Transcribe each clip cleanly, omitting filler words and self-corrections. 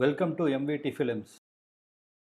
Welcome to MVD films.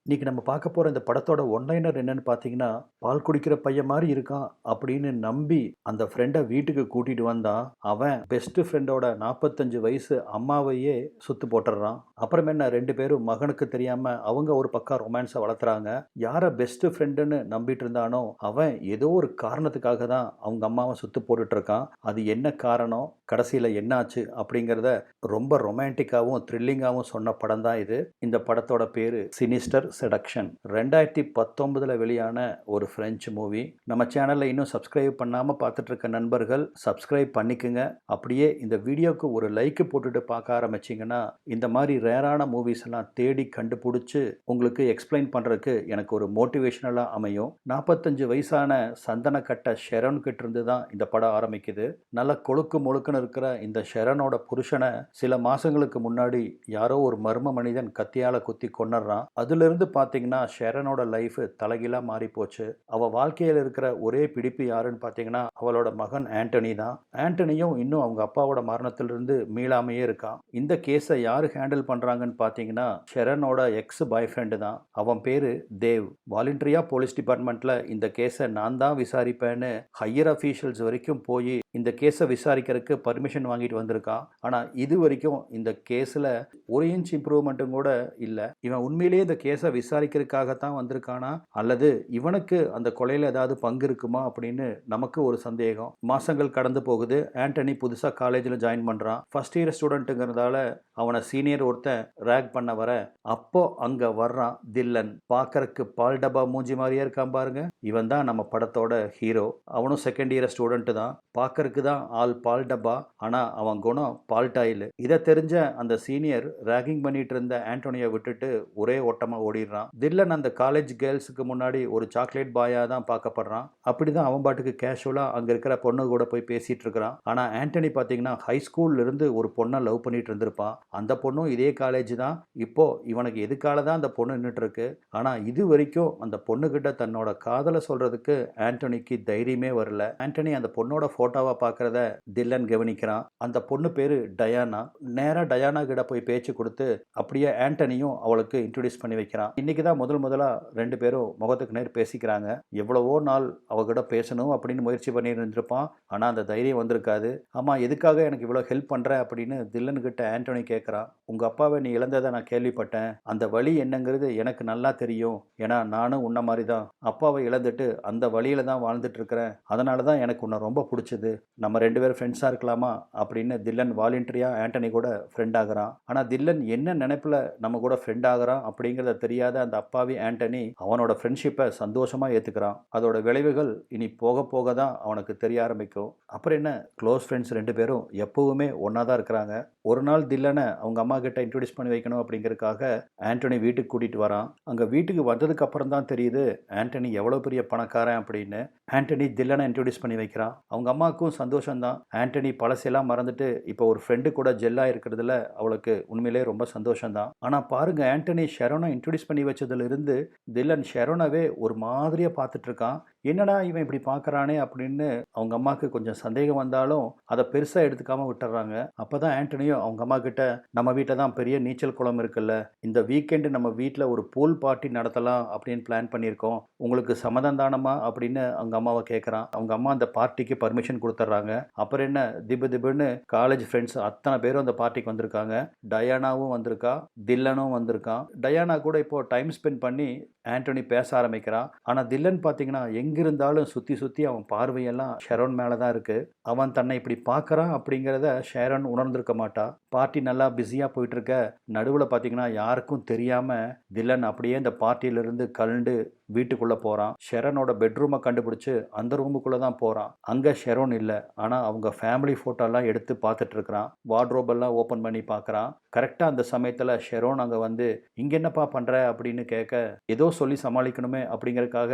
இன்னைக்கு நம்ம பார்க்க போற இந்த படத்தோட ஒன்லைனர் என்னன்னு பார்த்தீங்கன்னா, பால் குடிக்கிற பையன் மாரி இருக்கான் அப்படின்னு நம்பி அந்த ஃப்ரெண்ட வீட்டுக்கு கூட்டிட்டு வந்தான். அவன் பெஸ்ட் ஃப்ரெண்டோட 45 வயசு அம்மாவையே சுத்து போட்டுடுறான். அப்புறம் என்ன 2 பேரும் மகனுக்கு தெரியாம அவங்க ஒரு பக்கம் ரொமான்ஸை வளர்த்துறாங்க. யாரை பெஸ்ட் ஃப்ரெண்டுன்னு நம்பிட்டு இருந்தானோ அவன் ஏதோ ஒரு காரணத்துக்காக தான் அவங்க அம்மாவை சுத்து போட்டுட்டு இருக்கான். அது என்ன காரணம், கடைசியில் என்னாச்சு அப்படிங்கிறத ரொம்ப ரொமான்டிக்காகவும் த்ரில்லிங்காகவும் சொன்ன படம் தான் இது. இந்த படத்தோட பேரு சினிஸ்டர் செடக்ஷன். 2019 வெளியான ஒரு பிரெஞ்சு மூவி. நம்ம சேனல்ல இன்னும் சப்ஸ்கிரைப் பண்ணாம பார்த்துட்டு இருக்க நண்பர்கள் சப்ஸ்கிரைப் பண்ணிக்கங்க. அப்படியே இந்த வீடியோக்கு ஒரு லைக் போட்டுட்டு பார்க்க ஆரம்பிச்சிங்கன்னா இந்த மாதிரி ரேரான மூவிஸ் எல்லாம் தேடி கண்டுபிடிச்சு உங்களுக்கு எக்ஸ்பிளைன் பண்றதுக்கு எனக்கு ஒரு மோட்டிவேஷனலா அமையும். 45 வயசான சந்தன கட்ட ஷெரோன் கிட்ட இருந்து தான் இந்த படம் ஆரம்பிக்குது. நல்ல கொழுக்கு முழுக்குன்னு இருக்கிற இந்த ஷெரோனோட புருஷனை சில மாசங்களுக்கு முன்னாடி யாரோ ஒரு மர்ம மனிதன் கத்தியால குத்தி கொன்னுறான். அதுல இருந்து பார்த்தீங்கன்னா ஷெரோனோட லைஃப் தலைகீழா மாறி போச்சு. அவ வாழ்க்கையில் இருக்கிற ஒரே பிடிப்பு யாருன்னு பார்த்தீங்கன்னா அவளோட மகன் ஆண்டனி தான். ஆண்டனியும் இன்னும் அவங்க அப்பாவோட மரணத்திலிருந்து மீளாமையே இருக்கான். இந்த கேஸை யாரு ஹேண்டில் பண்றாங்கன்னு பார்த்தீங்கன்னா ஷெரோனோட எக்ஸ் பாய் ஃப்ரெண்டு தான். அவன் பேரு தேவ். வாலண்டரியா போலீஸ் டிபார்ட்மெண்ட்ல இந்த கேஸை நான் தான் விசாரிப்பேன்னு ஹையர் அஃபீஷியல்ஸ் வரைக்கும் போய் இந்த கேஸை விசாரிக்கிறதுக்கு பர்மிஷன் வாங்கிட்டு வந்திருக்கான். ஆனால் இது வரைக்கும் இந்த கேஸில் ஒரு இன்ச் இம்ப்ரூவ்மெண்ட்டும் கூட இல்லை. இவன் உண்மையிலேயே இந்த கேஸை விசாரிக்கிறதுக்காகத்தான் வந்திருக்கானா அல்லது இவனுக்கு அந்த கொலையில் ஏதாவது பங்கு இருக்குமா அப்படின்னு நமக்கு ஒரு சந்தேகம். மாசங்கள் கடந்து போகுது. ஆண்டனி புதுசாக காலேஜில் ஜாயின் பண்ணுறான். ஃபர்ஸ்ட் இயர் ஸ்டூடெண்ட்டுங்கிறதால அவனை சீனியர் ஒருத்தன் ரேக் பண்ண வர அப்போ அங்கே வர்றான் தில்லன். பார்க்கறக்கு பால் டப்பா மூஞ்சி மாதிரியே இருக்கான் பாருங்க. இவன் தான் நம்ம படத்தோட ஹீரோ. அவனும் செகண்ட் இயர் ஸ்டூடெண்ட் தான். பார்க்கறக்கு தான் ஆள் பால் டப்பா, ஆனால் அவன் குணம் பால் டாயில். இதை தெரிஞ்ச அந்த சீனியர் ரேகிங் பண்ணிட்டு இருந்த ஆண்டோனியை விட்டுட்டு ஒரே ஓட்டமாக ஓடிடுறான். தில்லன் அந்த காலேஜ் கேர்ள்ஸுக்கு முன்னாடி ஒரு சாக்லேட் பாயாக தான் பார்க்கப்படுறான். அப்படிதான் அவன் பாட்டுக்கு கேஷுவலாக அங்கே இருக்கிற பொண்ணு கூட போய் பேசிட்டு இருக்கிறான். ஆனால் ஆண்டனி பார்த்தீங்கன்னா ஹை ஸ்கூல்ல இருந்து ஒரு பொண்ணை லவ் பண்ணிட்டு இருந்திருப்பான். அந்த பொண்ணும் இதே காலேஜ் தான். இப்போ இவனுக்கு எதுக்கால தான் அந்த பொண்ணு நின்றுட்டு இருக்கு. ஆனால் இது வரைக்கும் அந்த பொண்ணுகிட்ட தன்னோட காதலை சொல்றதுக்கு ஆண்டனிக்கு தைரியமே வரல. ஆண்டனி அந்த பொண்ணோட போட்டோவை பார்க்கறத தில்லன் கவனிக்கிறான். அந்த பொண்ணு பேரு டயானா. நேரா டயானா கிட்ட போய் பேச்சு கொடுத்து அப்படியே ஆண்டனியும் அவளுக்கு இன்ட்ரோடியூஸ் பண்ணி வைக்கிறான். இன்னைக்கு தான் முதலா 2 பேரும் முகத்துக்கு நேர் பேசிக்கிறாங்க. எவ்வளவோ நாள் அவகிட்ட பேசணும் அப்படின்னு முயற்சி பண்ணி இருந்திருப்பான். ஆனா அந்த தைரியம் வந்திருக்காது. ஆமா, எதுக்காக எனக்கு இவ்வளவு ஹெல்ப் பண்ற அப்படின்னு தில்லன் கிட்ட ஆண்டனி கேட்கறான். உங்க அப்பாவை நீ இழந்ததை நான் கேள்விப்பட்டேன். அந்த வழி என்னங்கிறது எனக்கு நல்லா தெரியும். ஏன்னா நானும் உன்ன மாதிரி தான் அப்பாவை இழந்துட்டு அந்த வழியில தான் வாழ்ந்துட்டு இருக்கிறேன். அதனால தான் எனக்கு உன்னை ரொம்ப பிடிச்சது. நம்ம 2 பேரும் ஃப்ரெண்ட்ஸாக இருக்கலாமா அப்படின்னு தில்லன் வாலண்டரியாக ஆண்டனி கூட ஃப்ரெண்ட் ஆகிறான். ஆனால் தில்லன் என்ன நினைப்பில் நம்ம கூட ஃப்ரெண்ட் ஆகிறான் அப்படிங்கிறத தெரியாத அந்த அப்பாவி ஆண்டனி அவனோட ஃப்ரெண்ட்ஷிப்பை சந்தோஷமாக ஏற்றுக்கிறான். அதோட விளைவுகள் இனி போக போக தான் அவனுக்கு தெரிய ஆரம்பிக்கும். அப்புறம் என்ன, க்ளோஸ் ஃப்ரெண்ட்ஸ் 2 பேரும் எப்பவுமே ஒன்றா தான் இருக்கிறாங்க. ஒரு நாள் தில்லனை அவங்க அம்மா கிட்ட இன்ட்ரோடியூஸ் பண்ணி வைக்கணும் அப்படிங்கிறதுக்காக ஆண்டனி வீட்டுக்கு கூட்டிகிட்டு வரான். அங்கே வீட்டுக்கு வந்ததுக்கு அப்புறம் தான் தெரியுது ஆண்டனி எவ்வளோ பெரிய பணக்காரன் அப்படின்னு. ஆண்டனி தில்லனை இன்ட்ரோடியூஸ் பண்ணி வைக்கிறான். அவங்க அம்மாவுக்கும் சந்தோஷம்தான். ஆண்டனி பழசெல்லாம் மறந்துட்டு இப்போ ஒரு ஃப்ரெண்டு கூட ஜெல்லாக இருக்கிறதுல அவளுக்கு உண்மையிலே ரொம்ப சந்தோஷம்தான். ஆனால் பாருங்க, ஆண்டனி ஷெரோனை இன்ட்ரோடியூஸ் பண்ணி வச்சதுல இருந்து தில்லன் ஷெரோனவே ஒரு மாதிரியாக பார்த்துட்டு இருக்கான். என்னடா இவன் இப்படி பார்க்கறானே அப்படின்னு அவங்க அம்மாவுக்கு கொஞ்சம் சந்தேகம் வந்தாலும் அதை பெருசாக எடுத்துக்காம விட்டுறாங்க. அப்பதான் ஆண்டனியும் அவங்க அம்மா கிட்ட நம்ம வீட்டில் தான் பெரிய நீச்சல் குளம் இருக்குல்ல, இந்த வீக்கெண்டு நம்ம வீட்டில் ஒரு பூல் பார்ட்டி நடத்தலாம் அப்படின்னு பிளான் பண்ணியிருக்கோம், உங்களுக்கு சம்மதம் தானமா அப்படின்னு அவங்க அம்மாவை கேட்குறான். அவங்க அம்மா அந்த பார்ட்டிக்கு பர்மிஷன் கொடுத்துட்றாங்க. அப்புறம் என்ன, திபுன்னு காலேஜ் ஃப்ரெண்ட்ஸ் அத்தனை பேரும் அந்த பார்ட்டிக்கு வந்திருக்காங்க. டயானாவும் வந்திருக்கா, தில்லனும் வந்திருக்கான். டயானா கூட இப்போ டைம் ஸ்பெண்ட் பண்ணி ஆண்டனி பேச ஆரம்பிக்கிறான். ஆனால் தில்லன் பார்த்தீங்கன்னா எங்கிருந்தாலும் சுற்றி சுற்றி அவன் பார்வையெல்லாம் ஷெரோன் மேலே தான் இருக்கு. அவன் தன்னை இப்படி பார்க்குறான் அப்படிங்கிறத ஷெரோன் உணர்ந்திருக்க மாட்டா. பார்ட்டி நல்லா பிஸியாக போயிட்டு இருக்க நடுவில் பார்த்தீங்கன்னா யாருக்கும் தெரியாமல் தில்லன் அப்படியே இந்த பார்ட்டியிலிருந்து கலண்டு வீட்டுக்குள்ளே போகிறான். ஷெரோனோட பெட்ரூமை கண்டுபிடிச்சு அந்த ரூமுக்குள்ளே தான் போகிறான். அங்கே ஷெரோன் இல்லை. ஆனால் அவங்க ஃபேமிலி ஃபோட்டோலாம் எடுத்து பார்த்துட்டு இருக்கிறான். வார்ட்ரோபெல்லாம் ஓப்பன் பண்ணி பார்க்குறான். கரெக்டாக அந்த சமயத்தில் ஷெரோன் அங்கே வந்து இங்கே என்னப்பா பண்ணுற அப்படின்னு கேட்க, ஏதோ சொல்லி சமாளிக்கணுமே அப்படிங்கிறதுக்காக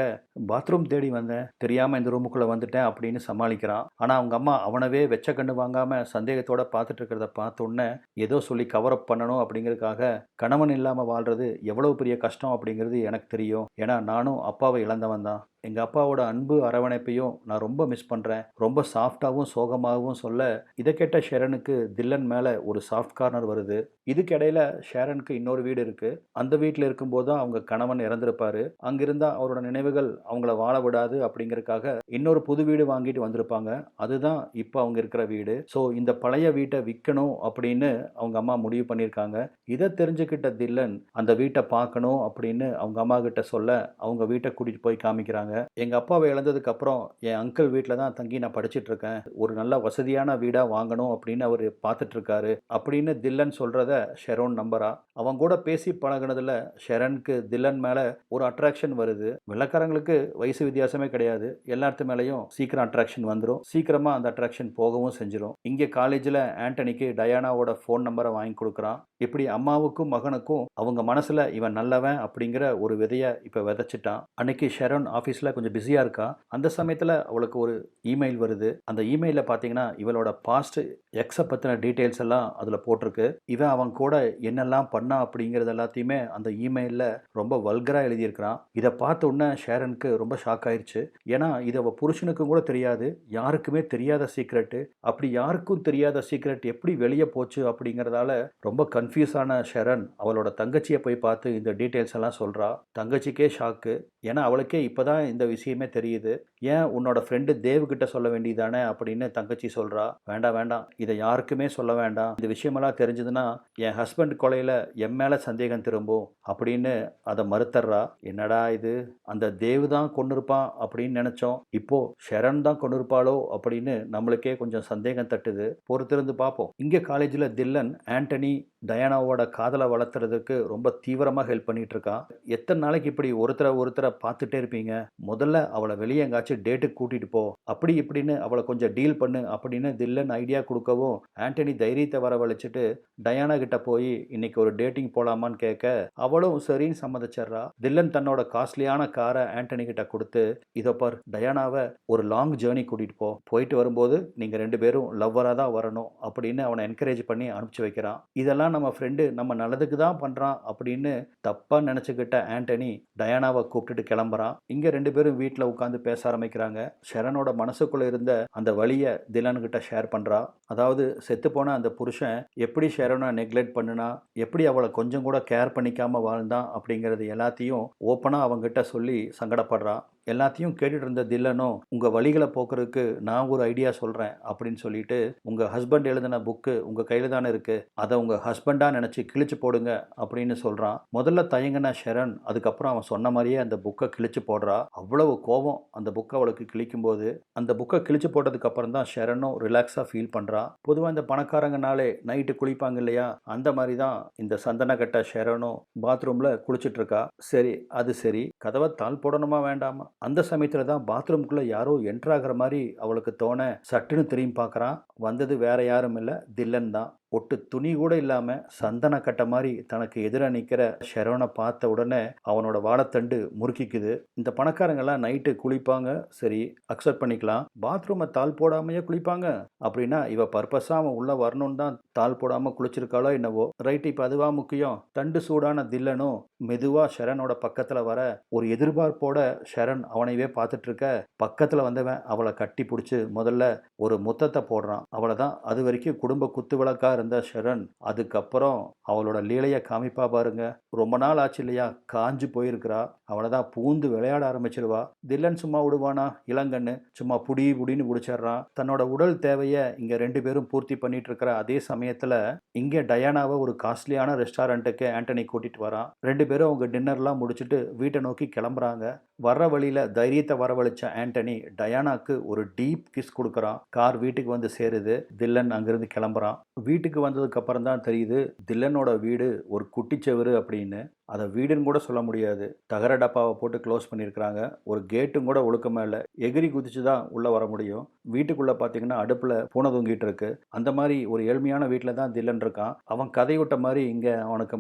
பாத்ரூம் தேடி வந்தேன், தெரியாமல் இந்த ரூமுக்குள்ளே வந்துட்டேன் அப்படின்னு சமாளிக்கிறான். ஆனால் அவங்க அம்மா அவனவே வெச்ச கண்ணு வாங்காமல் சந்தேகத்தோடு பார்த்துட்டு இருக்கிறத பார்த்தோன்னே ஏதோ சொல்லி கவரப் பண்ணணும் அப்படிங்கிறதுக்காக, கணவன் இல்லாமல் வாழ்கிறது எவ்வளோ பெரிய கஷ்டம் அப்படிங்கிறது எனக்கு தெரியும், ஏன்னா நானும் அப்பாவை இழந்தவன் தான். எங்கள் அப்பாவோட அன்பு அரவணைப்பையும் நான் ரொம்ப மிஸ் பண்ணுறேன், ரொம்ப சாஃப்டாகவும் சோகமாகவும் சொல்ல, இதை கேட்ட ஷெரனுக்கு தில்லன் மேலே ஒரு சாஃப்ட் கார்னர் வருது. இதுக்கிடையில் ஷேரனுக்கு இன்னொரு வீடு இருக்குது. அந்த வீட்டில் இருக்கும்போது தான் அவங்க கணவன் இறந்திருப்பார். அங்கிருந்தால் அவரோட நினைவுகள் அவங்கள வாழ விடாது அப்படிங்கிறதுக்காக இன்னொரு புது வீடு வாங்கிட்டு வந்திருப்பாங்க. அதுதான் இப்போ அவங்க இருக்கிற வீடு. ஸோ இந்த பழைய வீட்டை விற்கணும் அப்படின்னு அவங்க அம்மா முடிவு பண்ணியிருக்காங்க. இதை தெரிஞ்சுக்கிட்ட தில்லன் அந்த வீட்டை பார்க்கணும் அப்படின்னு அவங்க அம்மா கிட்ட சொல்ல அவங்க வீட்டை கூட்டிகிட்டு போய் காமிக்கிறாங்க. எங்கள் அப்பாவை இழந்ததுக்கு அப்புறம் என் அங்கிள் வீட்டில் தான் தங்கி நான் படிச்சுட்டு இருக்கேன். ஒரு நல்ல வசதியான வீடாக வாங்கணும் அப்படின்னு அவர் பார்த்துட்டு இருக்காரு அப்படின்னு தில்லன் சொல்கிறத ஷெரோன் நம்புறா. அவங்க கூட பேசி பழகினதுல ஷெரனுக்கு தில்லன் மேலே ஒரு அட்ராக்ஷன் வருது. வெள்ளக்காரங்களுக்கு வயசு வித்தியாசமே கிடையாது. எல்லாத்து மேலேயும் சீக்கிரம் அட்ராக்ஷன் வந்துடும். சீக்கிரமாக அந்த அட்ராக்ஷன் போகவும் செஞ்சிடும். இங்கே காலேஜில் ஆண்டனிக்கு டயானாவோட ஃபோன் நம்பரை வாங்கி கொடுக்குறான். இப்படி அம்மாவுக்கும் மகனுக்கும் அவங்க மனசில் இவன் நல்லவன் அப்படிங்கிற ஒரு விதையை இப்போ விதைச்சிட்டான். அன்னைக்கு ஷெரோன் ஆஃபீஸில் கொஞ்சம் பிஸியாக இருக்கா. அந்த சமயத்தில் அவளுக்கு ஒரு இமெயில் வருது. அந்த இமெயிலில் பார்த்தீங்கன்னா இவளோட பாஸ்ட் எக்ஸை பற்றின டீட்டெயில்ஸ் எல்லாம் அதில் போட்டிருக்கு. இவன் அவன் கூட என்னெல்லாம் பண்ணா அப்படிங்கிறது எல்லாத்தையுமே அந்த இமெயிலில் ரொம்ப வல்கராக எழுதியிருக்கிறான். இதை பார்த்த உடனே ஷேரனுக்கு ரொம்ப ஷாக் ஆயிடுச்சு. ஏன்னா இது அவள் புருஷனுக்கும் கூட தெரியாது, யாருக்குமே தெரியாத சீக்ரெட்டு. அப்படி யாருக்கும் தெரியாத சீக்ரெட் எப்படி வெளியே போச்சு அப்படிங்கிறதால ரொம்ப கன்ஃபியூஸான ஷெரன் அவளோட தங்கச்சியை போய் பார்த்து இந்த டீட்டெயில்ஸ் எல்லாம் சொல்கிறா. தங்கச்சிக்கே ஷாக்கு. ஏன்னா அவளுக்கே இப்போ தான் இந்த விஷயமே தெரியுது. ஏன் உன்னோட ஃப்ரெண்டு தேவ்கிட்ட சொல்ல வேண்டியதானே அப்படின்னு தங்கச்சி சொல்கிறா. வேண்டாம் வேண்டாம், இதை யாருக்குமே சொல்ல வேண்டாம். இந்த விஷயமெல்லாம் தெரிஞ்சதுன்னா என் ஹஸ்பண்ட் கொலையில் என் மேலே சந்தேகம் திரும்பும் அப்படின்னு அதை மறுத்தர்றா. என்னடா இது, அந்த தேவ் தான் கொன்னிருப்பான் அப்படின்னு நினச்சோம், இப்போ ஷெரன் தான் கொன்னிருப்பாளோ அப்படின்னு நம்மளுக்கே கொஞ்சம் சந்தேகம் தட்டுது. பொறுத்திருந்து பார்ப்போம். இங்கே காலேஜில் தில்லன் ஆண்டனி டயானாவோட காதலை வளர்த்துறதுக்கு ரொம்ப தீவிரமாக ஹெல்ப் பண்ணிட்டு இருக்கான். எத்தனை நாளைக்கு இப்படி ஒருத்தரை பார்த்துட்டே இருப்பீங்க? முதல்ல அவளை வெளியே எங்காச்சும் டேட்டுக்கு கூட்டிட்டு போ, அப்படி இப்படின்னு அவளை கொஞ்சம் டீல் பண்ணு அப்படின்னு தில்லன் ஐடியா கொடுக்கவும் ஆண்டனி தைரியத்தை வரவழைச்சிட்டு டயானா கிட்ட போய் இன்னைக்கு ஒரு டேட்டிங் போலாமான்னு கேட்க அவளும் சரின்னு சம்மதிச்சிட்றா. தில்லன் தன்னோட காஸ்ட்லியான காரை ஆண்டனி கிட்ட கொடுத்து, இதோ பார், டயானாவை ஒரு லாங் ஜேர்னி கூட்டிட்டு போ, போயிட்டு வரும்போது நீங்க ரெண்டு பேரும் லவ்வராக தான் வரணும் அப்படின்னு அவனை என்கரேஜ் பண்ணி அனுப்பிச்சு வைக்கிறான். இதெல்லாம் நம்ம ஃப்ரெண்டு நம்ம நல்லதுக்கு தான் பண்றான் அப்படின்னு தப்பா நினைச்சுக்கிட்ட ஆண்டனி டயானாவை கூப்பிட்டுட்டு கிளம்புறான். இங்க ரெண்டு பேரும் வீட்டில் உட்காந்து பேச ஆரம்பிக்கிறாங்க. ஷெரனோட மனசுக்குள்ள இருந்த அந்த வழியை திலன் கிட்ட ஷேர் பண்றா. அதாவது செத்து போன அந்த புருஷன் எப்படி ஷெரனை நெக்லெக்ட் பண்ணுனா, எப்படி அவளை கொஞ்சம் கூட கேர் பண்ணிக்காம வாழ்ந்தான் அப்படிங்கிறது எல்லாத்தையும் ஓப்பனா அவங்கிட்ட சொல்லி சங்கடப்படுறா. எல்லாத்தையும் கேட்டுட்டு இருந்த தில்லனும், உங்கள் வழிகளை போக்குறதுக்கு நான் ஒரு ஐடியா சொல்கிறேன் அப்படின்னு சொல்லிட்டு, உங்கள் ஹஸ்பண்ட் எழுதின புக்கு உங்கள் கையில் தானே இருக்குது, அதை உங்கள் ஹஸ்பண்டாக நினச்சி கிழிச்சு போடுங்க அப்படின்னு சொல்கிறான். முதல்ல தயங்கின ஷெரன் அதுக்கப்புறம் அவன் சொன்ன மாதிரியே அந்த புக்கை கிழிச்சு போடுறா. அவ்வளவு கோபம் அந்த புக்கை அவளுக்கு கிழிக்கும்போது. அந்த புக்கை கிழிச்சு போட்டதுக்கு அப்புறம் தான் ஷெரனும் ரிலாக்ஸாக ஃபீல் பண்ணுறா. பொதுவாக இந்த பணக்காரங்கனாலே நைட்டு குளிப்பாங்க இல்லையா, அந்த மாதிரி தான் இந்த சந்தன கட்ட ஷெரனும் பாத்ரூமில் குளிச்சுட்டு இருக்கா. சரி, அது சரி, கதவை தாள் போடணுமா வேண்டாமா? அந்த சமயத்தில் தான் பாத்ரூம்குள்ளே யாரோ என்ட்ராகிற மாதிரி அவளுக்கு தோண சட்டுன்னு திரும்பி பார்க்குறான். வந்தது வேற யாரும் இல்லை, தில்லன் தான். ஒட்டு துணி கூட இல்லாமல் சந்தன கட்ட மாதிரி தனக்கு எதிராக நிற்கிற ஷெரோனை பார்த்த உடனே அவனோட வாழைத்தண்டு முறுக்கிக்குது. இந்த பணக்காரங்கெல்லாம் நைட்டு குளிப்பாங்க, சரி அக்செப்ட் பண்ணிக்கலாம். பாத்ரூமை தாள் போடாமையே குளிப்பாங்க அப்படின்னா இவ பர்பஸாக அவன் உள்ளே வரணும்னு தான் தாள் போடாமல் குளிச்சிருக்காளோ என்னவோ. ரைட்டு, இப்போ அதுவா முக்கியம். தண்டு சூடான தில்லனும் மெதுவாக ஷெரனோட பக்கத்தில் வர ஒரு எதிர்பார்ப்போட ஷெரன் அவனைவே பார்த்துட்டு இருக்க, பக்கத்தில் வந்தவன் அவளை கட்டி பிடிச்சி முதல்ல ஒரு முத்தத்தை போடுறான். அவளை தான் அது வரைக்கும் குடும்ப குத்து விளக்கா இருந்த ஷெரன் அதுக்கப்புறம் அவளோட லீலையை காமிப்பா பாருங்க. ரொம்ப நாள் ஆச்சு இல்லையா, காஞ்சு போயிருக்கிறா. அவளை தான் பூந்து விளையாட ஆரம்பிச்சிருவா. தில்லன் சும்மா விடுவானா? இளங்கண்ணு சும்மா புடின்னு பிடிச்சிடுறான். தன்னோட உடல் தேவையை இங்க ரெண்டு பேரும் பூர்த்தி பண்ணிட்டு இருக்கிற அதே சமயத்துல இங்கே டயானாவை ஒரு காஸ்ட்லியான ரெஸ்டாரண்ட்டுக்கு ஆண்டனி கூட்டிட்டு வரான். ரெண்டு பேரும் அவங்க டின்னர்லாம் முடிச்சுட்டு வீட்டை நோக்கி கிளம்புறாங்க. வர்ற வழியில தைரியத்தை வரவழைச்ச ஆண்டனி டயானாக்கு ஒரு டீப் கிஸ் கொடுக்குறான். கார் வீட்டுக்கு வந்து சேருது. தில்லன் அங்கிருந்து கிளம்புறான். வீட்டுக்கு வந்ததுக்கு அப்புறம் தான் தெரியுது தில்லனோட வீடு ஒரு குட்டிச்செவரு அப்படின்னு. அதை வீடுன்னு கூட சொல்ல முடியாது. தகர டப்பாவை போட்டு க்ளோஸ் பண்ணியிருக்கிறாங்க. ஒரு கேட்டும் கூட ஒழுக்கமாக இல்லை. எகிரி குதிச்சு தான் உள்ளே வர முடியும். வீட்டுக்குள்ளே பார்த்தீங்கன்னா அடுப்பில் பூனை தூங்கிட்டு இருக்கு. அந்த மாதிரி ஒரு ஏழ்மையான வீட்டில் தான் தில்லன் இருக்கான். அவன் கதை விட்ட மாதிரி இங்கே அவனுக்கு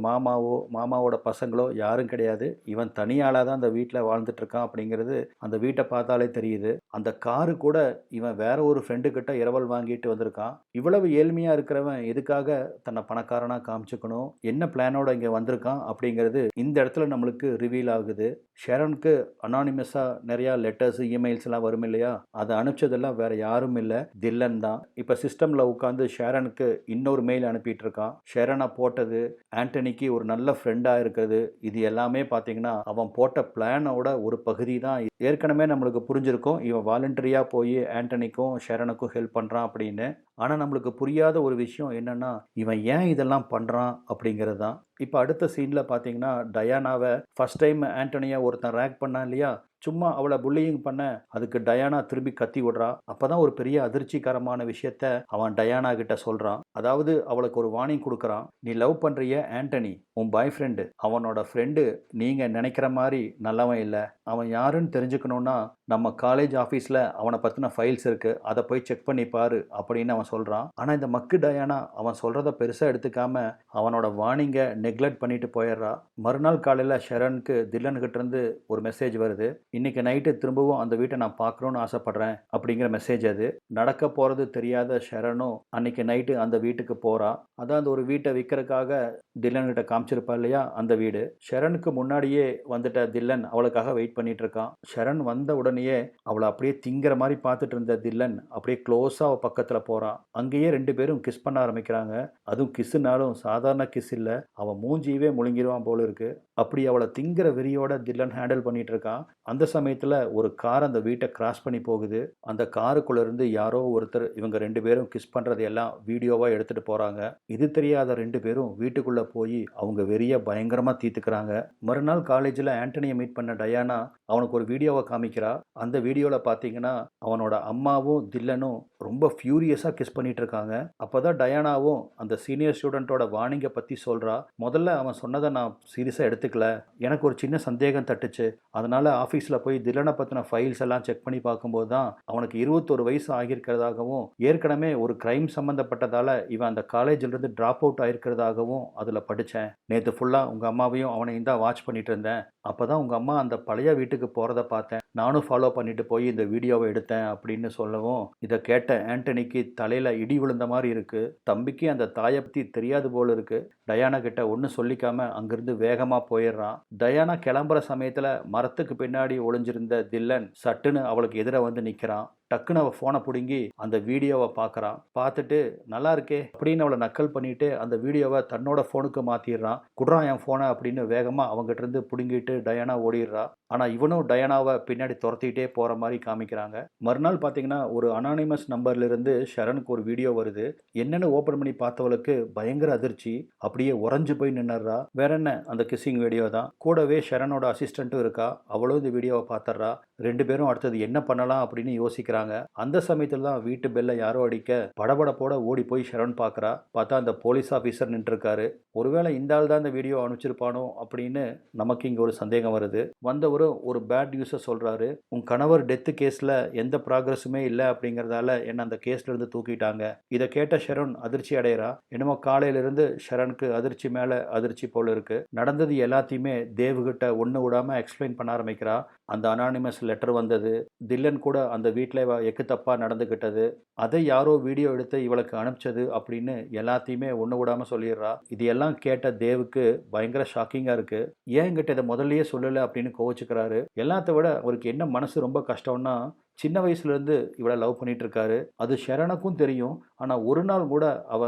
மாமாவோட பசங்களோ யாரும் கிடையாது. இவன் தனியாளாக தான் அந்த வீட்டில் வாழ்ந்துட்டு இருக்கான் அப்படிங்கிறது அந்த வீட்டை பார்த்தாலே தெரியுது. அந்த காரு கூட இவன் வேற ஒரு ஃப்ரெண்டு கிட்ட இரவல் வாங்கிட்டு வந்திருக்கான். இவ்வளவு ஏழ்மையாக இருக்கிறவன் எதுக்காக தன்னை பணக்காரனாக காமிச்சுக்கணும், என்ன பிளானோட இங்கே வந்திருக்கான் அப்படிங்கிறது அப்படிங்கிறது இந்த இடத்துல நம்மளுக்கு ரிவீல் ஆகுது. ஷெரனுக்கு அனானிமஸாக நிறையா லெட்டர்ஸ் இமெயில்ஸ்லாம் வரும் இல்லையா, அதை அனுப்பிச்சதெல்லாம் வேற யாரும் இல்லை, தில்லன் தான். இப்போ சிஸ்டமில் உட்காந்து ஷெரனுக்கு இன்னொரு மெயில் அனுப்பிட்டு இருக்கான். ஷெரனை போட்டது, ஆண்டனிக்கு ஒரு நல்ல ஃப்ரெண்டாக இருக்கிறது, இது எல்லாமே பார்த்தீங்கன்னா அவன் போட்ட பிளானோட ஒரு பகுதி தான். ஏற்கனவே நம்மளுக்கு புரிஞ்சிருக்கும் இவன் வாலண்டரியாக போய் ஆண்டனிக்கும் ஷெரனுக்கும் ஹெல்ப் பண்ணுறான் அப்படின்னு. ஆனால் நம்மளுக்கு புரியாத ஒரு விஷயம் என்னென்னா இவன் ஏன் இதெல்லாம் பண்ணுறான் அப்படிங்கிறது தான். இப்போ அடுத்த சீனில் பார்த்தீங்கன்னா டயானாவை ஃபஸ்ட் டைம் ஆண்டனியை ஒருத்தன் ரேக் பண்ணான் இல்லையா, சும்மா அவளை புல்லியிங் பண்ண அதுக்கு டயானா திரும்பி கத்தி விடுறா. அப்பதான் ஒரு பெரிய அதிர்ச்சிகரமான விஷயத்த அவன் டயானா கிட்ட சொல்றான். அதாவது அவளுக்கு ஒரு வார்னிங் கொடுக்குறான். நீ லவ் பண்றிய ஆண்டனி உன் பாய் ஃப்ரெண்டு, அவனோட ஃப்ரெண்டு நீங்க நினைக்கிற மாதிரி நல்லவன் இல்லை. அவன் யாருன்னு தெரிஞ்சுக்கணும்னா நம்ம காலேஜ் ஆஃபீஸில் அவனை பற்றின ஃபைல்ஸ் இருக்கு, அதை போய் செக் பண்ணி பாரு அப்படின்னு அவன் சொல்கிறான். ஆனால் இந்த மக்கு டயானா அவன் சொல்கிறத பெருசாக எடுத்துக்காம அவனோட வார்னிங்கை நெக்லெக்ட் பண்ணிட்டு போயிடுறா. மறுநாள் காலையில் ஷெரனுக்கு தில்லன்கிட்ட இருந்து ஒரு மெசேஜ் வருது. இன்னைக்கு நைட்டு திரும்பவும் அந்த வீட்டை நான் பார்க்கணும்னு ஆசைப்படுறேன் அப்படிங்கிற மெசேஜ் அது. நடக்க போகிறது தெரியாத ஷெரனும் அன்னைக்கு நைட்டு அந்த வீட்டுக்கு போகிறா. அதான் அந்த ஒரு வீட்டை விற்கிறதுக்காக தில்லன்கிட்ட காமிச்சிருப்பா இல்லையா, அந்த வீடு. ஷெரனுக்கு முன்னாடியே வந்துட்ட தில்லன் அவளுக்காக வெயிட் பண்ணிட்டு இருக்கான். ஷெரன் வந்த உடனேயே அவளை அப்படியே திங்கிற மாதிரி பார்த்துட்டு இருந்த தில்லன் அப்படியே க்ளோஸாக அவள் பக்கத்தில் போகிறான். அங்கேயே ரெண்டு பேரும் கிஸ் பண்ண ஆரம்பிக்கிறாங்க. அதுவும் கிஸ்ஸுனாலும் சாதாரண கிஸ் இல்லை, அவன் மூஞ்சியவே முழுங்கிடுவான் போல இருக்கு. அப்படி அவளை திங்கிற வெறியோட தில்லன் ஹேண்டில் பண்ணிட்டு இருக்கான். அந்த சமயத்தில் ஒரு கார் அந்த வீட்டை கிராஸ் பண்ணி போகுது. அந்த காருக்குள்ள இருந்து யாரோ ஒருத்தர் இவங்க ரெண்டு பேரும் கிஸ் பண்ணுறது எல்லாம் வீடியோவாக எடுத்துகிட்டு போகிறாங்க. இது தெரியாத ரெண்டு பேரும் வீட்டுக்குள்ளே போய் அவங்க வெறிய பயங்கரமாக தீர்த்துக்கிறாங்க. மறுநாள் காலேஜில் ஆண்டனியை மீட் பண்ண டயானா அவனுக்கு ஒரு வீடியோவை காமிக்கிறா. அந்த வீடியோவில் பார்த்தீங்கன்னா அவனோட அம்மாவும் தில்லனும் ரொம்ப ஃபியூரியஸாக கிஸ் பண்ணிட்டு இருக்காங்க. அப்போ தான் டயானாவும் அந்த சீனியர் ஸ்டூடெண்ட்டோட வார்னிங்கை பற்றி சொல்கிறா. முதல்ல அவன் சொன்னதை நான் சீரியஸாக எடுத்துக்கல, எனக்கு ஒரு சின்ன சந்தேகம் தட்டுச்சு. அதனால் ஆஃபீஸில் போய் தில்லனை பற்றின ஃபைல்ஸ் எல்லாம் செக் பண்ணி பார்க்கும்போது தான் அவனுக்கு 21 வயசு ஆகியிருக்கிறதாகவும் ஏற்கனவே ஒரு கிரைம் சம்மந்தப்பட்டதால் இவன் அந்த காலேஜிலிருந்து ட்ராப் அவுட் ஆகிருக்கிறதாகவும் அதில் படித்தேன். நேற்று ஃபுல்லாக உங்கள் அம்மாவையும் அவனையும் தான் வாட்ச் பண்ணிட்டு இருந்தேன். அப்போ தான் உங்கள் அம்மா அந்த பழைய வீட்டுக்கு போகிறத பார்த்தேன். நானும் ஃபாலோ பண்ணிட்டு போய் இந்த வீடியோவை எடுத்தேன் அப்படின்னு சொல்லவும் இதை கேட்ட ஆண்டனிக்கு தலையில் இடி விழுந்த மாதிரி இருக்கு. தம்பிக்கு அந்த தாயை பற்றி தெரியாது போல இருக்கு. டயானா கிட்ட ஒன்றும் சொல்லிக்காம அங்கிருந்து வேகமாக போயிடுறான். டயானா கிளம்புற சமயத்தில் மரத்துக்கு பின்னாடி ஒளிஞ்சிருந்த தில்லன் சட்டுன்னு அவளுக்கு எதிர வந்து நிற்கிறான். டக்குன்னு அவள் ஃபோனை பிடுங்கி அந்த வீடியோவை பார்க்குறான். பார்த்துட்டு நல்லா இருக்கே அப்படின்னு அவளை நக்கல் பண்ணிட்டு அந்த வீடியோவை தன்னோட ஃபோனுக்கு மாற்றிடுறான். குடுறான் என் ஃபோனை அப்படின்னு வேகமாக அவங்ககிட்ட இருந்து பிடுங்கிட்டு டயானா ஓடிடுறா. ஆனால் இவனும் டயானாவை பின்னாடி துரத்திக்கிட்டே போகிற மாதிரி காமிக்கிறாங்க. மறுநாள் பார்த்தீங்கன்னா ஒரு அனானிமஸ் நம்பர்லேருந்து ஷெரனுக்கு ஒரு வீடியோ வருது. என்னென்னு ஓப்பன் பண்ணி பார்த்தவளுக்கு பயங்கர அதிர்ச்சி, அப்படியே உறைஞ்சு போய் நின்னுறா. வேற என்ன, அந்த கிஸ்ஸிங் வீடியோ தான். கூடவே ஷெரனோட அசிஸ்டண்ட்டும் இருக்கா. அவளும் இந்த வீடியோவை பார்த்துட்றா. ரெண்டு பேரும் அடுத்தது என்ன பண்ணலாம் அப்படின்னு யோசிக்கிறாங்க. அந்த சமயத்தில் தான் வீட்டு பெல்லை யாரோ அடிக்க படபடப்போட ஓடி போய் ஷெரன் பார்க்குறா. பார்த்தா அந்த போலீஸ் ஆஃபீஸர் நின்றுருக்காரு. ஒருவேளை இந்த ஆள் தான் இந்த வீடியோ அனுப்பிச்சிருப்பானோ அப்படின்னு நமக்கு இங்கே ஒரு சந்தேகம் வருது. வந்தவரும் ஒரு பேட் நியூஸை சொல்கிறாரு. உன் கணவர் டெத்து கேஸில் எந்த ப்ராக்ரஸுமே இல்லை அப்படிங்கிறதால என்னை அந்த கேஸ்லேருந்து தூக்கிட்டாங்க. இதை கேட்ட ஷெரன் அதிர்ச்சி அடைகிறா. என்னமோ காலையிலிருந்து ஷெரனுக்கு அதிர்ச்சி மேலே அதிர்ச்சி போல இருக்கு. நடந்தது எல்லாத்தையுமே தேவ்கிட்ட ஒன்று விடாமல் எக்ஸ்பிளைன் பண்ண ஆரம்பிக்கிறா. அந்த அனானிமஸ் லெட்டர் வந்தது, தில்லன் கூட அந்த வீட்டில் எக்கு தப்பாக நடந்துக்கிட்டது, அதை யாரோ வீடியோ எடுத்து இவளுக்கு அனுப்பிச்சது அப்படின்னு எல்லாத்தையுமே ஒன்று விடாமல் சொல்லிடுறா. இது எல்லாம் கேட்ட தேவுக்கு பயங்கர ஷாக்கிங்காக இருக்குது. ஏன் என்கிட்ட இதை முதல்லயே சொல்லலை அப்படின்னு கோவிச்சுக்கிறாரு. எல்லாத்த விட அவருக்கு என்ன மனசு ரொம்ப கஷ்டம்னா, சின்ன வயசுலேருந்து இவளை லவ் பண்ணிட்டு இருக்காரு. அது ஷெரனுக்கும் தெரியும். ஆனால் ஒரு நாள் கூட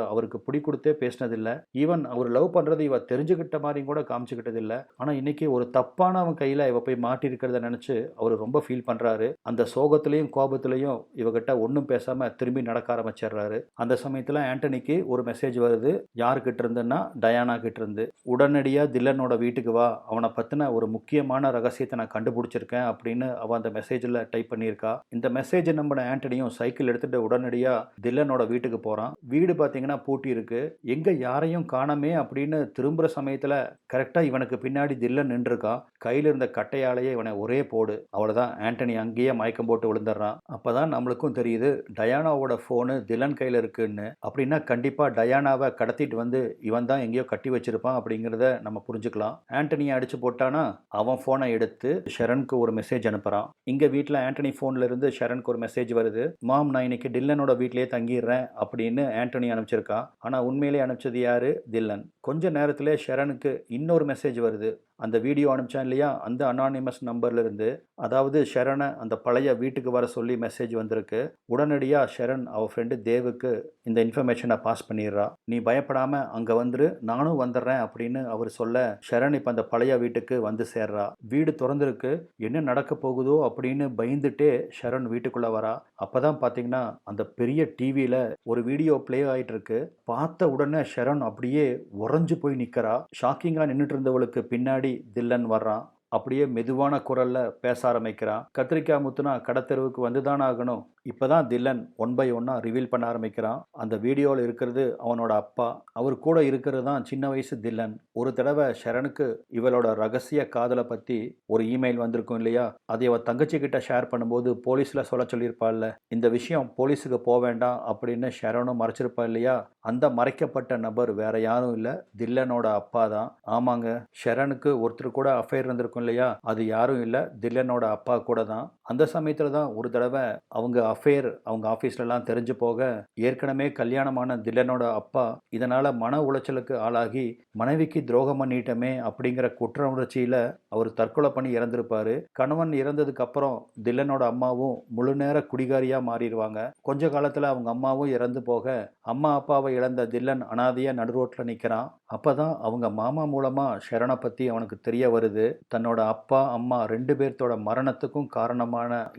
அவருக்கு பிடி கொடுத்தே பேசினதில்லை. ஈவன் அவர் லவ் பண்ணுறது இவ தெரிஞ்சுக்கிட்ட மாதிரி கூட காமிச்சுக்கிட்டதில்லை. ஆனால் இன்னைக்கு ஒரு தப்பான அவன் கையில் இவ போய் மாட்டிருக்கிறத நினச்சி அவர் ரொம்ப ஃபீல் பண்ணுறாரு. அந்த சோகத்திலையும் கோபத்திலையும் இவகிட்ட ஒன்றும் பேசாமல் திரும்பி நடக்க ஆரம்பிச்சிடுறாரு. அந்த சமயத்தில் ஆண்டனிக்கு ஒரு மெசேஜ் வருது. யார்கிட்ட இருந்துன்னா டயானா கிட்ட இருந்து. உடனடியாக தில்லனோட வீட்டுக்கு வா, அவனை பற்றின ஒரு முக்கியமான ரகசியத்தை நான் கண்டுபிடிச்சிருக்கேன் அப்படின்னு அவன் அந்த மெசேஜில் டைப் பண்ணியிருக்கா. இந்த மெசேஜ் நம்பின ஆண்டனியும் சைக்கிள் எடுத்துட்டு உடனடியா தில்லனோட வீட்டுக்கு போறான். வீடு பாத்தீங்கன்னா பூட்டி இருக்கு. எங்க யாரையும் காணமே அப்படின்னு திரும்புற சமயத்துல கரெக்டா இவனுக்கு பின்னாடி தில்லன் நின்று இருக்கான். கையில இருந்த கட்டையாலேயே இவனை ஒரே போடு. அவ்வளவுதான், ஆண்டனி அங்கேயே மயக்கம் போட்டு விழுந்துடுறான். அப்பதான் நம்மளுக்கும் தெரியுது டயானாவோட போனு தில்லன் கையில இருக்குன்னு. அப்படின்னா கண்டிப்பா டயானாவை கடத்திட்டு வந்து இவன் தான் எங்கேயோ கட்டி வச்சிருப்பான் அப்படிங்கிறத நம்ம புரிஞ்சுக்கலாம். ஆண்டனியை அடிச்சு போட்டானா அவன் போனை எடுத்து ஷெரனுக்கு ஒரு மெசேஜ் அனுப்புறான். இங்க வீட்டுல ஆண்டனி போன்ல இருந்து ஷரனுக்கு ஒரு மெசேஜ் வருது. மாம், நான் இன்னைக்கு டில்லனோட வீட்லயே தங்கிடுறேன் அப்படின்னு ஆண்டனி அனுப்பிச்சிருக்கான். ஆனால் உண்மையிலே அனுப்பிச்சது யாரு? தில்லன். கொஞ்ச நேரத்திலே ஷரனுக்கு இன்னொரு மெசேஜ் வருது. அந்த வீடியோ அனுப்பிச்சான் இல்லையா, அந்த அனானிமஸ் நம்பர்ல இருந்து. அதாவது ஷரனை அந்த பழைய வீட்டுக்கு வர சொல்லி மெசேஜ் வந்திருக்கு. உடனடியாக ஷரன் அவ ஃப்ரெண்டு தேவுக்கு இந்த இன்ஃபர்மேஷனை பாஸ் பண்ணிடுறா. நீ பயப்படாம அங்கே வந்துரு, நானும் வந்துடுறேன் அப்படின்னு அவர் சொல்ல ஷரன் இப்போ அந்த பழைய வீட்டுக்கு வந்து சேர்றா. வீடு திறந்திருக்கு. என்ன நடக்க போகுதோ அப்படின்னு பயந்துட்டே ஷரன் வீட்டுக்குள்ள வரா. அப்பதான் பார்த்தீங்கன்னா அந்த பெரிய டிவியில ஒரு வீடியோ ப்ளே ஆயிட்டு இருக்கு. பார்த்த உடனே ஷரன் அப்படியே உறைஞ்சு போய் நிற்கிறா. ஷாக்கிங்காக நின்றுட்டு இருந்தவளுக்கு பின்னாடி தில்லன் வர்றான். அப்படியே மெதுவான குரல்ல பேச ஆரம்பிக்கிறான். கத்திரிக்காய் முத்துனா கடத்தெருவுக்கு வந்துதான் ஆகணும். இப்பதான் தில்லன் ஒன் பை ஒன்னா ரிவீல் பண்ண ஆரம்பிக்கிறான். அந்த வீடியோவில் இருக்கிறது அவனோட அப்பா. அவர் கூட இருக்கிறது தான் சின்ன வயசு தில்லன். ஒரு தடவை ஷரனுக்கு இவளோட ரகசிய காதலை பத்தி ஒரு இமெயில் வந்திருக்கும் இல்லையா, அதை அவ தங்கச்சி கிட்ட ஷேர் பண்ணும்போது போலீஸ்ல சொல்ல சொல்லியிருப்பாள்ல. இந்த விஷயம் போலீஸுக்கு போக வேண்டாம் அப்படின்னு ஷரனும் மறைச்சிருப்பா இல்லையா. அந்த மறைக்கப்பட்ட நபர் வேற யாரும் இல்லை, தில்லனோட அப்பா தான். ஆமாங்க, ஷரனுக்கு ஒருத்தர் கூட அஃபேர் இருந்திருக்கும் இல்லையா, அது யாரும் இல்லை, தில்லனோட அப்பா கூட தான். அந்த சமயத்தில் தான் ஒரு தடவை அவங்க அஃபேர் அவங்க ஆஃபீஸ்லலாம் தெரிஞ்சு போக ஏற்கனவே கல்யாணமான தில்லனோட அப்பா இதனால் மன உளைச்சலுக்கு ஆளாகி மனைவிக்கு துரோகம் பண்ணிட்டமே அப்படிங்கிற குற்ற உணர்ச்சியில் அவர் தற்கொலை பண்ணி இறந்திருப்பாரு. கணவன் இறந்ததுக்கு அப்புறம் தில்லனோட அம்மாவும் முழு நேர குடிகாரியாக மாறிடுவாங்க. கொஞ்ச காலத்தில் அவங்க அம்மாவும் இறந்து போக அம்மா அப்பாவை இழந்த தில்லன் அனாதையாக நடுரோட்டில் நிற்கிறான். அப்பதான் அவங்க மாமா மூலமா ஷரனை பற்றி அவனுக்கு தெரிய வருது. தன்னோட அப்பா அம்மா 2 பேர்த்தோட மரணத்துக்கும் காரணமான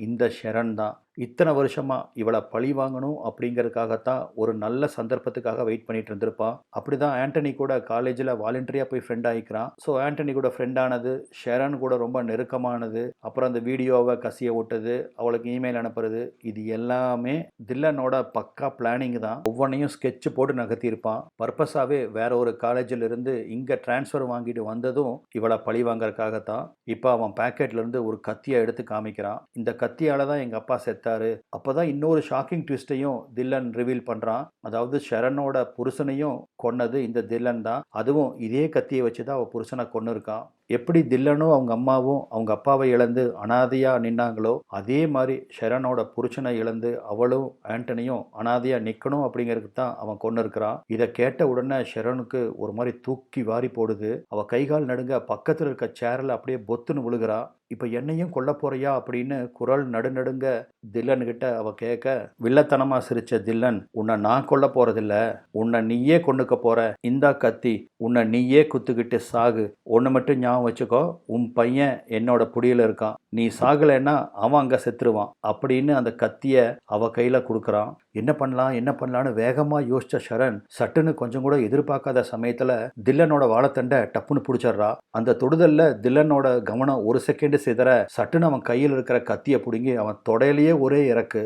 இந்த ஷரன் தான். இத்தனை வருஷமா இவளை பழி வாங்கணும் அப்படிங்கிறதுக்காகத்தான் ஒரு நல்ல சந்தர்ப்பத்துக்காக வெயிட் பண்ணிட்டு இருந்திருப்பான். அப்படிதான் ஆண்டனி கூட காலேஜில் வாலண்டரியா போய் ஃப்ரெண்ட் ஆகிக்கிறான். ஸோ ஆண்டனி கூட ஃப்ரெண்ட் ஆனது, ஷரன் கூட ரொம்ப நெருக்கமானது, அப்புறம் அந்த வீடியோவை கசிய விட்டது, அவளுக்கு இமெயில் அனுப்புறது, இது எல்லாமே தில்லனோட பக்கா பிளானிங் தான். ஒவ்வொன்றையும் ஸ்கெட்ச் போட்டு நகர்த்தியிருப்பான். பர்பஸாகவே வேற ஒரு காலேஜில் இருந்து இங்கே டிரான்ஸ்ஃபர் வாங்கிட்டு வந்ததும் இவளை பழி வாங்கறதுக்காகத்தான். இப்போ அவன் பேக்கெட்ல இருந்து ஒரு கத்தியை எடுத்து காமிக்கிறான். இந்த கத்தியால தான் எங்கள் அப்பா செத்தாரு. அப்பதான் இன்னொரு ஷாக்கிங் ட்விஸ்டையும் தில்லன் ரிவீல் பண்றான். அதாவது ஷரனோட புருஷனையும் கொன்னது இந்த தில்லன் தான். அதுவும் இதே கத்தியை வச்சு தான் அவ புருஷனை கொன்னு இருக்கான். எப்படி தில்லனும் அவங்க அம்மாவும் அவங்க அப்பாவை இழந்து அனாதையா நின்னாங்களோ, அதே மாதிரி ஷரனோட புருஷனை இழந்து அவளும் ஆண்டனியும் அனாதையா நிற்கணும் அப்படிங்கிறதுக்கு தான் அவன் கொண்டு இருக்கிறான். இதை கேட்ட உடனே ஷரனுக்கு ஒரு மாதிரி தூக்கி வாரி போடுது. அவ கைகால் நடுங்க பக்கத்தில் இருக்க சேரில் அப்படியே பொத்துன்னு விழுகிறா. இப்போ என்னையும் கொல்ல போறியா அப்படின்னு குரல் நடுநடுங்க தில்லன் கிட்ட அவ கேட்க, வில்லத்தனமா சிரிச்ச தில்லன், உன்னை நான் கொல்ல போறதில்ல, உன்னை நீயே கொண்டுக்க போற, இந்தா கத்தி, உன்னை நீயே குத்துக்கிட்டு சாகு, ஒன்று மட்டும் ஞாபகம் வச்சுக்கோ, உன் பையன் என்னோட புடியில் இருக்கான், நீ சாகலைன்னா அவன் அங்கே செத்துருவான் அப்படின்னு அந்த கத்தியை அவ கையில் கொடுக்குறான். என்ன பண்ணலான்னு வேகமாக யோசிச்ச ஷரன் சட்டுன்னு கொஞ்சம் கூட எதிர்பார்க்காத சமயத்தில் தில்லனோட வாழைத்தண்டை டப்புன்னு பிடிச்சிட்றா. அந்த தொடுதல்ல தில்லனோட கவனம் ஒரு செகண்ட் சிதற சட்டுன்னு அவன் கையில் இருக்கிற கத்தியை பிடுங்கி அவன் தொடையிலேயே ஒரே இறக்கு.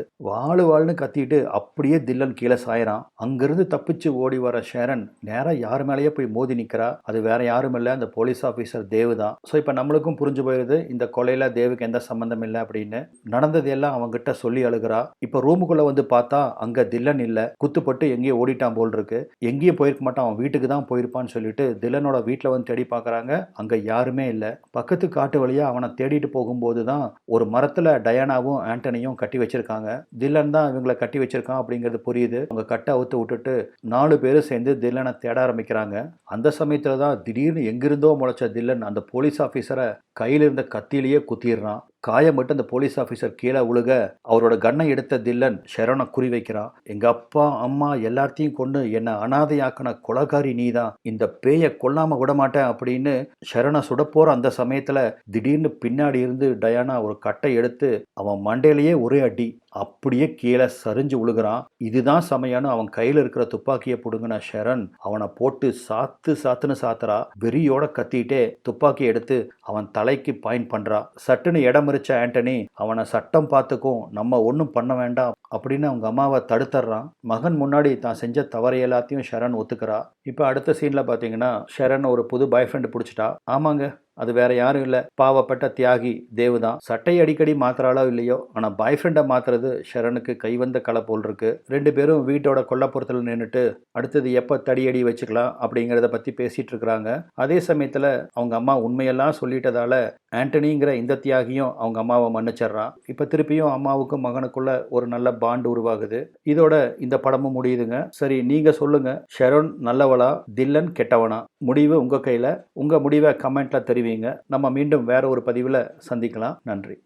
வாழ்னு கத்திட்டு அப்படியே தில்லன் கீழே சாயிறான். அங்கிருந்து தப்பிச்சு ஓடி வர ஷரன் நேரா யார் மேலேயே போய் மோதி நிற்கிறா. அது வேற யாரும் இல்லை, அந்த போலீஸ் ஆஃபீஸர் தேவு தான். ஸோ இப்போ நம்மளுக்கும் புரிஞ்சு போயிருது இந்த கொலையில தேவுக்கு எந்த சம்பந்தம் இல்லை அப்படின்னு. நடந்தது எல்லாம் அவங்ககிட்ட சொல்லி அழுகிறா. இப்போ ரூமுக்குள்ள வந்து பார்த்தா அங்க தில்லன் இல்ல, குத்துப்பட்டு எங்கேயோ ஓடிட்டான் போல் இருக்கு. எங்கேயும் போயிருக்க மாட்டான், அவன் வீட்டுக்கு தான் போயிருப்பான்னு சொல்லிட்டு தில்லனோட வீட்டில் வந்து தேடி பார்க்கறாங்க. அங்க யாருமே இல்லை. பக்கத்து காட்டு வழியா அவனை தேடிட்டு போகும்போது தான் ஒரு மரத்துல டயானாவும் ஆண்டனியும் கட்டி வச்சிருக்காங்க. தில்லன் தான் இவங்களை கட்டி வச்சிருக்கான் அப்படிங்கிறது புரியுது. அவங்க கட்டை அவுத்து விட்டுட்டு 4 பேரும் சேர்ந்து தில்லனை தேட ஆரம்பிக்கிறாங்க. அந்த சமயத்துல தான் திடீர்னு எங்கிருந்தோ முளைச்ச தில்லன் அந்த போலீஸ் ஆஃபீஸரை கையில் இருந்த கத்தியிலேயே குத்திடுறான். காயம் மட்டும் அந்த போலீஸ் ஆஃபீஸர் கீழே விழுக அவரோட கன்னை எடுத்த தில்லன் ஷரனை குறி வைக்கிறான். எங்க அப்பா அம்மா எல்லாத்தையும் கொண்டு என்னை அனாதையாக்கின கொலைகாரி நீதான், இந்த பேயை கொல்லாம விட மாட்டேன் அப்படின்னு ஷரனை சுடப்போற அந்த சமயத்துல திடீர்னு பின்னாடி இருந்து டயானா ஒரு கட்டை எடுத்து அவன் மண்டையிலேயே ஒரே அடி, அப்படியே கீழே சரிஞ்சு விழுகிறான். இதுதான் சமயம்னு அவன் கையில் இருக்கிற துப்பாக்கியை பிடுங்கின ஷரன் அவனை போட்டு சாத்துன்னு சாத்துறா. வெறியோட கத்திட்டே துப்பாக்கியை எடுத்து அவன் தலைக்கு பாயிண்ட் பண்றா. சட்டுன்னு இடம் ஆண்டனி அவனை சட்டம் பார்த்துக்கும், நம்ம ஒன்றும் பண்ண வேண்டாம் அப்படின்னு அவங்க அம்மாவை தடுத்துறான். மகன் முன்னாடி தான் செஞ்ச தவறை எல்லாத்தையும் ஷரன் ஒத்துக்கிறா. இப்போ அடுத்த சீன்ல பார்த்தீங்கன்னா ஷரன் ஒரு புது பாய் ஃப்ரெண்டு பிடிச்சிட்டா. ஆமாங்க, அது வேற யாரும் இல்லை, பாவப்பட்ட தியாகி தேவ் தான். சட்டை அடிக்கடி மாத்துறாளோ இல்லையோ, ஆனால் பாய் ஃப்ரெண்டை மாத்துறது ஷரனுக்கு கைவந்த கலை போல் இருக்கு. 2 பேரும் வீட்டோட கொல்லப்புறத்தில் நின்றுட்டு அடுத்தது எப்போ தடியடி வச்சுக்கலாம் அப்படிங்கிறத பற்றி பேசிட்டு இருக்கிறாங்க. அதே சமயத்தில் அவங்க அம்மா உண்மையெல்லாம் சொல்லிட்டதால ஆண்டனிங்கிற இந்த தியாகியும் அவங்க அம்மாவை மன்னிச்சிடுறான். இப்போ திருப்பியும் அம்மாவுக்கும் மகனுக்குள்ள ஒரு நல்ல பாண்ட் உருவாகுது. இதோட இந்த படமும் முடியுதுங்க. சரி, நீங்க சொல்லுங்க, ஷெரோன் நல்லவளா, தில்லன் கெட்டவனா? முடிவு உங்க கையில. உங்க முடிவை கமெண்ட்ல தெரிவிங்க. நம்ம மீண்டும் வேற ஒரு பதிவில் சந்திக்கலாம். நன்றி.